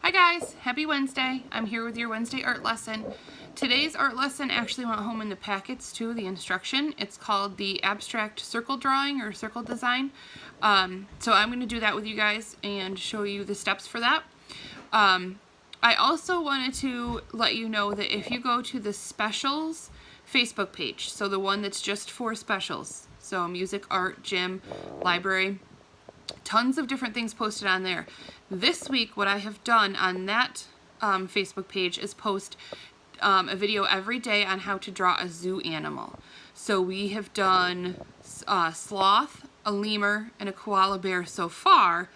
Hi guys, happy Wednesday. I'm here with your Wednesday art lesson. Today's art lesson actually went home in the packets too, the instruction. It's called the abstract circle drawing or circle design. So I'm going to do that with you guys and show you the steps for that. I also wanted to let you know that if you go to the specials Facebook page, so the one that's just for specials, so music, art, gym, library, tons of different things posted on there. This week, what I have done on that Facebook page is post a video every day on how to draw a zoo animal. So we have done a sloth, a lemur, and a koala bear so far.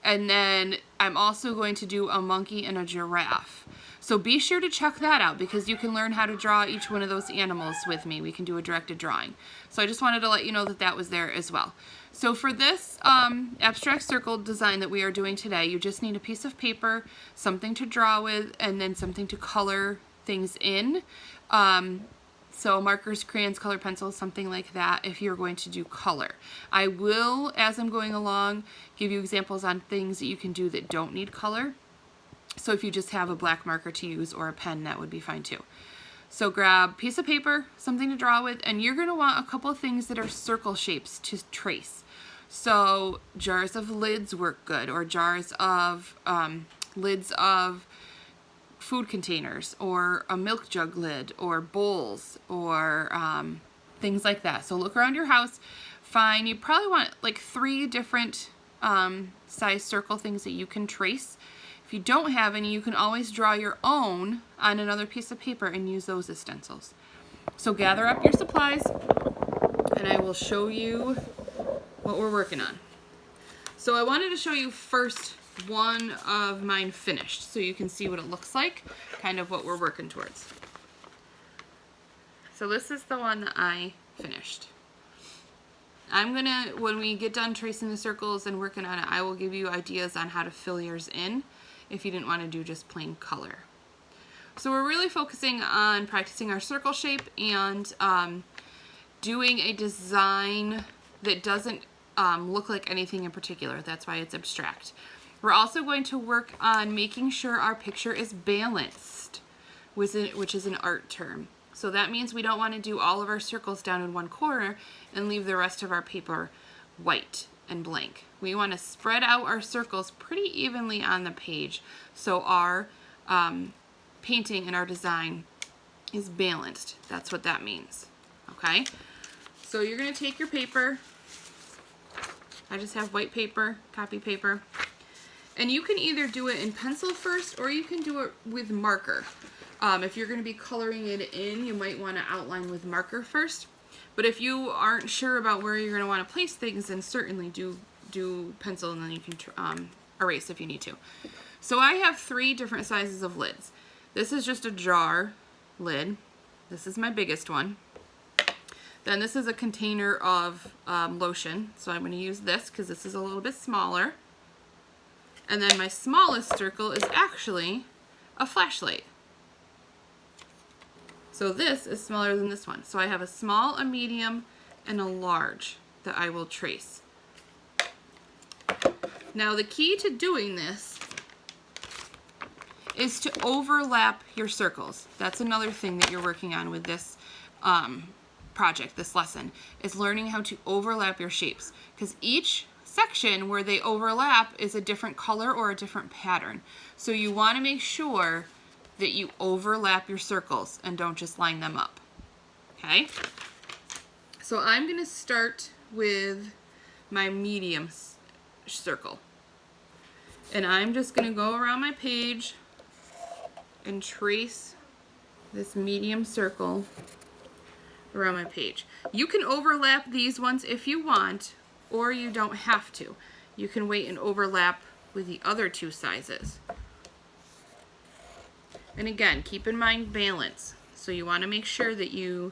And then I'm also going to do a monkey and a giraffe. So be sure to check that out because you can learn how to draw each one of those animals with me. We can do a directed drawing. So I just wanted to let you know that that was there as well. So for this abstract circle design that we are doing today, you just need a piece of paper, something to draw with, and then something to color things in. So markers, crayons, colored pencils, something like that if you're going to do color. I will, as I'm going along, give you examples on things that you can do that don't need color. So if you just have a black marker to use or a pen, that would be fine too. So grab a piece of paper, something to draw with, and you're going to want a couple of things that are circle shapes to trace. So jars of lids work good, or jars of lids of food containers, or a milk jug lid, or bowls, or things like that. So look around your house, find, you probably want like 3 different size circle things that you can trace. If you don't have any, you can always draw your own on another piece of paper and use those as stencils. So gather up your supplies and I will show you what we're working on. So I wanted to show you first one of mine finished so you can see what it looks like, kind of what we're working towards. So this is the one that I finished. I'm gonna, when we get done tracing the circles and working on it, I will give you ideas on how to fill yours in if you didn't want to do just plain color. So we're really focusing on practicing our circle shape and doing a design that doesn't look like anything in particular. That's why it's abstract. We're also going to work on making sure our picture is balanced, which is an art term. So that means we don't want to do all of our circles down in one corner and leave the rest of our paper white and blank. We want to spread out our circles pretty evenly on the page so our painting and our design is balanced. That's what that means. Okay? So you're going to take your paper. I just have white paper, copy paper. And you can either do it in pencil first or you can do it with marker. If you're going to be coloring it in, you might want to outline with marker first. But if you aren't sure about where you're going to want to place things, then certainly do pencil and then you can erase if you need to. So I have 3 different sizes of lids. This is just a jar lid. This is my biggest one. Then this is a container of lotion. So I'm going to use this because this is a little bit smaller. And then my smallest circle is actually a flashlight. So this is smaller than this one. So I have a small, a medium, and a large that I will trace. Now the key to doing this is to overlap your circles. That's another thing that you're working on with this project, this lesson, is learning how to overlap your shapes. Because each section where they overlap is a different color or a different pattern. So you want to make sure that you overlap your circles and don't just line them up. Okay? So I'm going to start with my medium circle. And I'm just going to go around my page and trace this medium circle around my page. You can overlap these ones if you want, or you don't have to. You can wait and overlap with the other 2 sizes. And again, keep in mind balance. So you want to make sure that you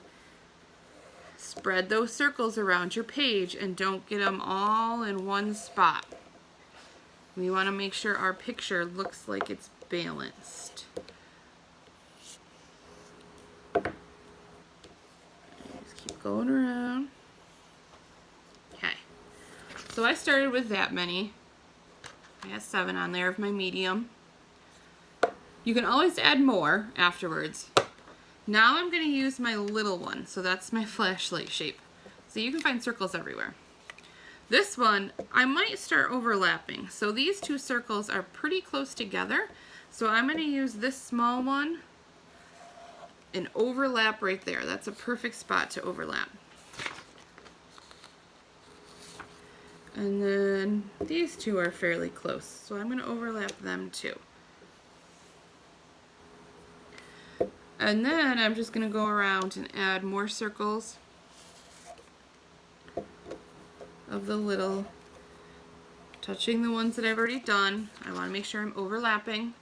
spread those circles around your page and don't get them all in one spot. We want to make sure our picture looks like it's balanced. Just keep going around. Okay. So I started with that many. I have 7 on there of my medium. You can always add more afterwards. Now I'm going to use my little one, so that's my flashlight shape. So you can find circles everywhere. This one, I might start overlapping. So these two circles are pretty close together. So I'm going to use this small one and overlap right there. That's a perfect spot to overlap. And then these two are fairly close, so I'm going to overlap them too. And then I'm just going to go around and add more circles of the little, touching the ones that I've already done. I want to make sure I'm overlapping.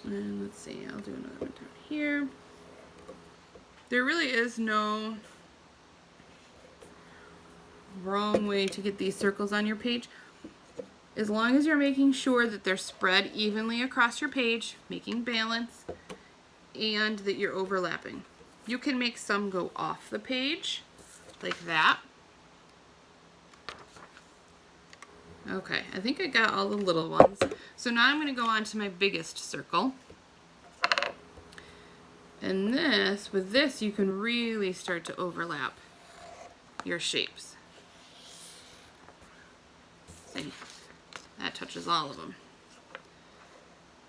And let's see, I'll do another one down here. There really is no wrong way to get these circles on your page. As long as you're making sure that they're spread evenly across your page, making balance, and that you're overlapping. You can make some go off the page, like that. Okay, I think I got all the little ones. So now I'm going to go on to my biggest circle. And this, with this, you can really start to overlap your shapes. See, that touches all of them.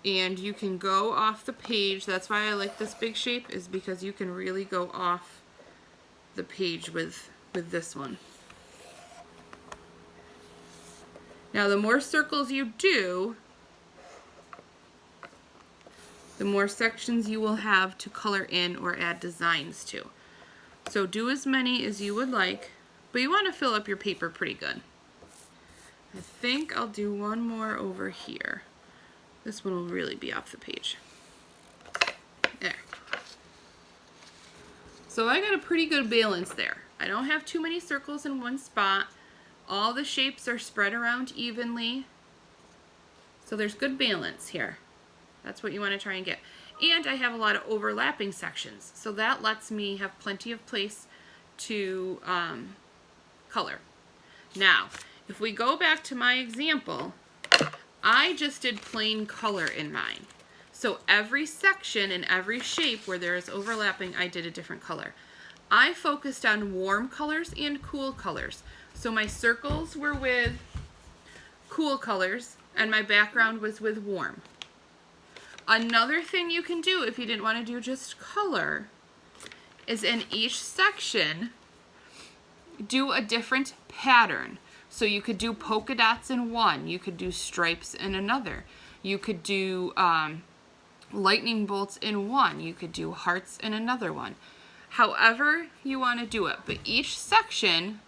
And you can go off the page. That's why I like this big shape, is because you can really go off the page with this one. Now, the more circles you do, the more sections you will have to color in or add designs to. So do as many as you would like, but you want to fill up your paper pretty good. I think I'll do one more over here. This one will really be off the page. There. So I got a pretty good balance there. I don't have too many circles in one spot. All the shapes are spread around evenly. So there's good balance here. That's what you want to try and get. And I have a lot of overlapping sections. So that lets me have plenty of place to color. Now, if we go back to my example, I just did plain color in mine. So every section and every shape where there is overlapping, I did a different color. I focused on warm colors and cool colors. So my circles were with cool colors and my background was with warm. Another thing you can do if you didn't want to do just color is in each section do a different pattern. So you could do polka dots in one, you could do stripes in another, you could do lightning bolts in one, you could do hearts in another one. However you want to do it, but each section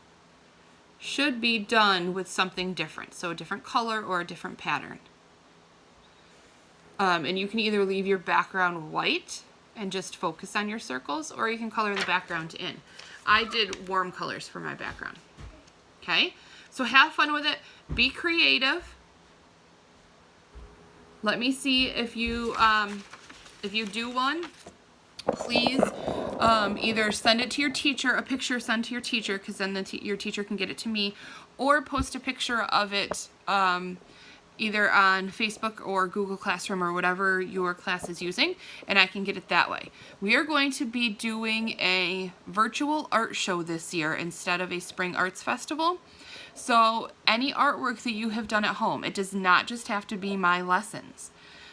should be done with something different, so a different color or a different pattern. And you can either leave your background white and just focus on your circles, or you can color the background in. I did warm colors for my background. Okay? So have fun with it. Be creative. Let me see if you do one. Please either send it to your teacher, a picture send to your teacher, because then your teacher can get it to me, or post a picture of it either on Facebook or Google Classroom or whatever your class is using, and I can get it that way. We are going to be doing a virtual art show this year instead of a spring arts festival. So any artwork that you have done at home, it does not just have to be my lessons.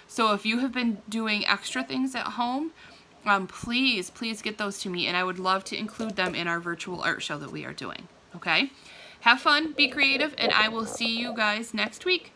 So if you have been doing extra things at home, please get those to me, and I would love to include them in our virtual art show that we are doing. Okay? Have fun, be creative, and I will see you guys next week.